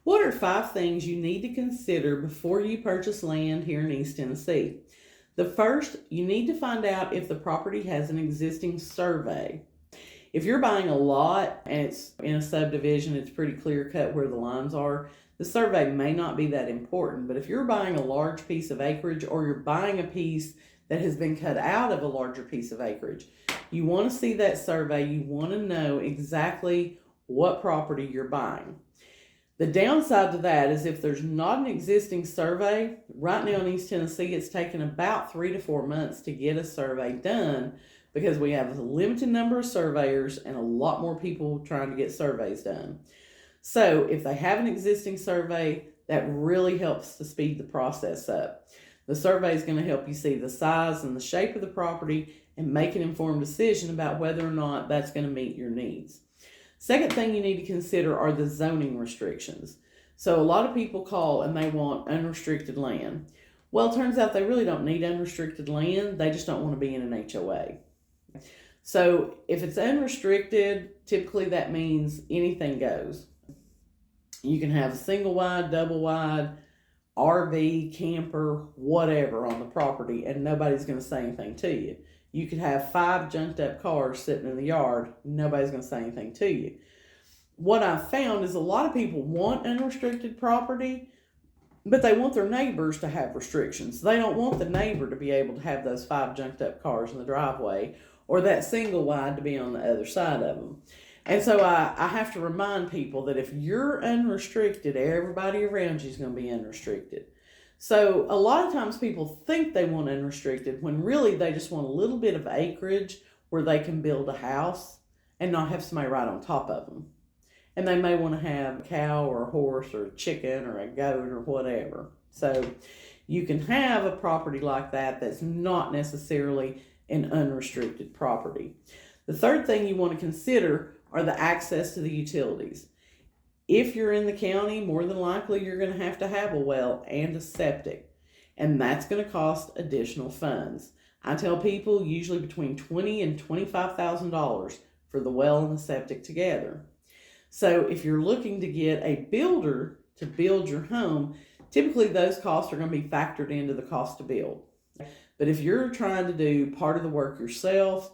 What are 5 things you need to consider before you purchase land here in East Tennessee? The first, you need to find out if the property has an existing survey. If you're buying a lot and it's in a subdivision, it's pretty clear cut where the lines are, the survey may not be that important. But if you're buying a large piece of acreage or you're buying a piece that has been cut out of a larger piece of acreage, you want to see that survey. You want to know exactly what property you're buying. The downside to that is if there's not an existing survey, right now in East Tennessee, it's taken about 3 to 4 months to get a survey done because we have a limited number of surveyors and a lot more people trying to get surveys done. So if they have an existing survey, that really helps to speed the process up. The survey is going to help you see the size and the shape of the property and make an informed decision about whether or not that's going to meet your needs. Second thing you need to consider are the zoning restrictions. So a lot of people call and they want unrestricted land. Well, it turns out they really don't need unrestricted land. They just don't want to be in an HOA. So if it's unrestricted, typically that means anything goes. You can have a single wide, double wide, RV, camper, whatever on the property, and nobody's going to say anything to you. You could have 5 junked up cars sitting in the yard. Nobody's going to say anything to you. What I've found is a lot of people want unrestricted property, but they want their neighbors to have restrictions. They don't want the neighbor to be able to have those 5 junked up cars in the driveway or that single wide to be on the other side of them. And so I have to remind people that if you're unrestricted, everybody around you is going to be unrestricted. So a lot of times people think they want unrestricted when really they just want a little bit of acreage where they can build a house and not have somebody right on top of them. And they may want to have a cow or a horse or a chicken or a goat or whatever. So you can have a property like that that's not necessarily an unrestricted property. The third thing you want to consider are the access to the utilities. If you're in the county, more than likely you're going to have a well and a septic, and that's going to cost additional funds. I tell people usually between $20,000 and $25,000 for the well and the septic together. So if you're looking to get a builder to build your home, typically those costs are going to be factored into the cost to build. But if you're trying to do part of the work yourself,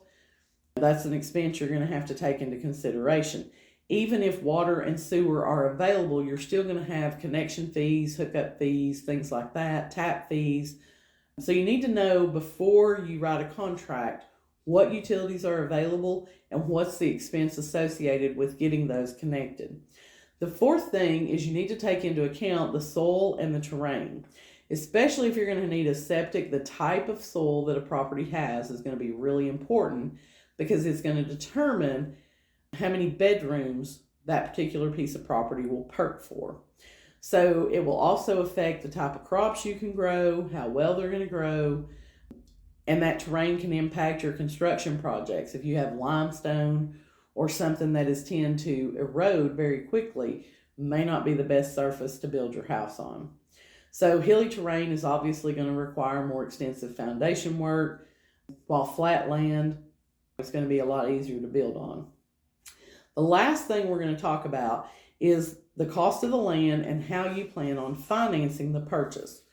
that's an expense you're going to have to take into consideration. Even if water and sewer are available, you're still going to have connection fees, hookup fees, things like that, tap fees. So you need to know before you write a contract what utilities are available and what's the expense associated with getting those connected. The fourth thing is you need to take into account the soil and the terrain. Especially if you're going to need a septic, the type of soil that a property has is going to be really important because it's going to determine how many bedrooms that particular piece of property will perk for. So it will also affect the type of crops you can grow, how well they're going to grow, and that terrain can impact your construction projects. If you have limestone or something that is tend to erode very quickly, may not be the best surface to build your house on. So hilly terrain is obviously going to require more extensive foundation work, while flat land is going to be a lot easier to build on. The last thing we're going to talk about is the cost of the land and how you plan on financing the purchase.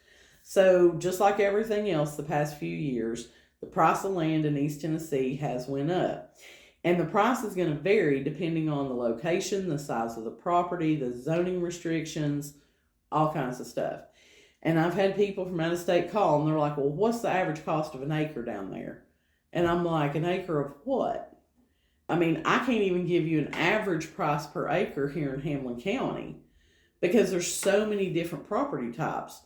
So just like everything else the past few years, the price of land in East Tennessee has went up. And the price is going to vary depending on the location, the size of the property, the zoning restrictions, all kinds of stuff. And I've had people from out of state call and they're like, well, what's the average cost of an acre down there? And I'm like, an acre of what? I mean, I can't even give you an average price per acre here in Hamlin County because there's so many different property types.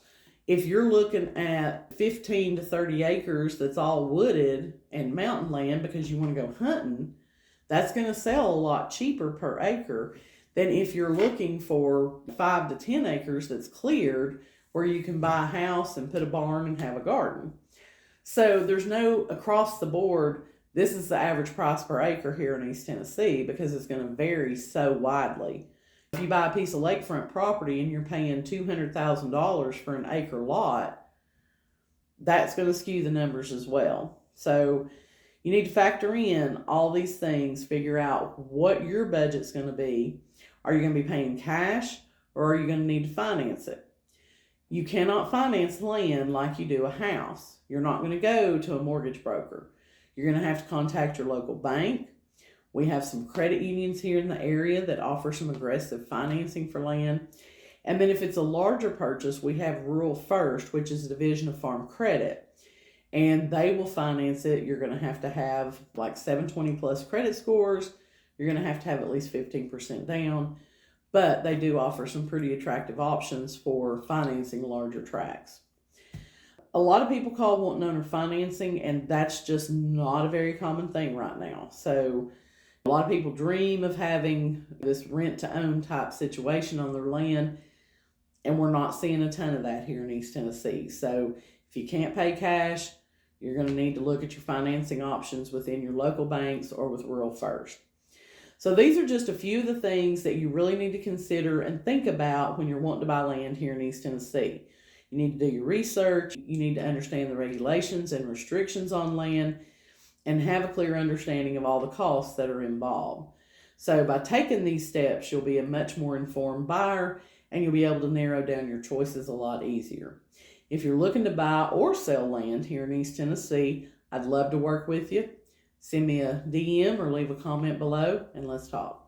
If you're looking at 15 to 30 acres that's all wooded and mountain land because you want to go hunting, that's going to sell a lot cheaper per acre than if you're looking for 5 to 10 acres that's cleared where you can buy a house and put a barn and have a garden. So there's no across the board, this is the average price per acre here in East Tennessee because it's going to vary so widely. If you buy a piece of lakefront property and you're paying $200,000 for an acre lot, that's going to skew the numbers as well. So you need to factor in all these things, figure out what your budget's going to be. Are you going to be paying cash? or are you going to need to finance it? You cannot finance land like you do a house. You're not going to go to a mortgage broker. You're going to have to contact your local bank. We have some credit unions here in the area that offer some aggressive financing for land. And then if it's a larger purchase, we have Rural First, which is a division of Farm Credit, and they will finance it. You're going to have like 720 plus credit scores. You're going to have at least 15% down, but they do offer some pretty attractive options for financing larger tracts. A lot of people call wanting owner financing, and that's just not a very common thing right now. So a lot of people dream of having this rent to own type situation on their land, and we're not seeing a ton of that here in East Tennessee. So if you can't pay cash, you're going to need to look at your financing options within your local banks or with Rural First. So these are just a few of the things that you really need to consider and think about when you're wanting to buy land here in East Tennessee. You need to do your research. You need to understand the regulations and restrictions on land and have a clear understanding of all the costs that are involved. So by taking these steps, you'll be a much more informed buyer and you'll be able to narrow down your choices a lot easier. If you're looking to buy or sell land here in East Tennessee, I'd love to work with you. Send me a DM or leave a comment below and let's talk.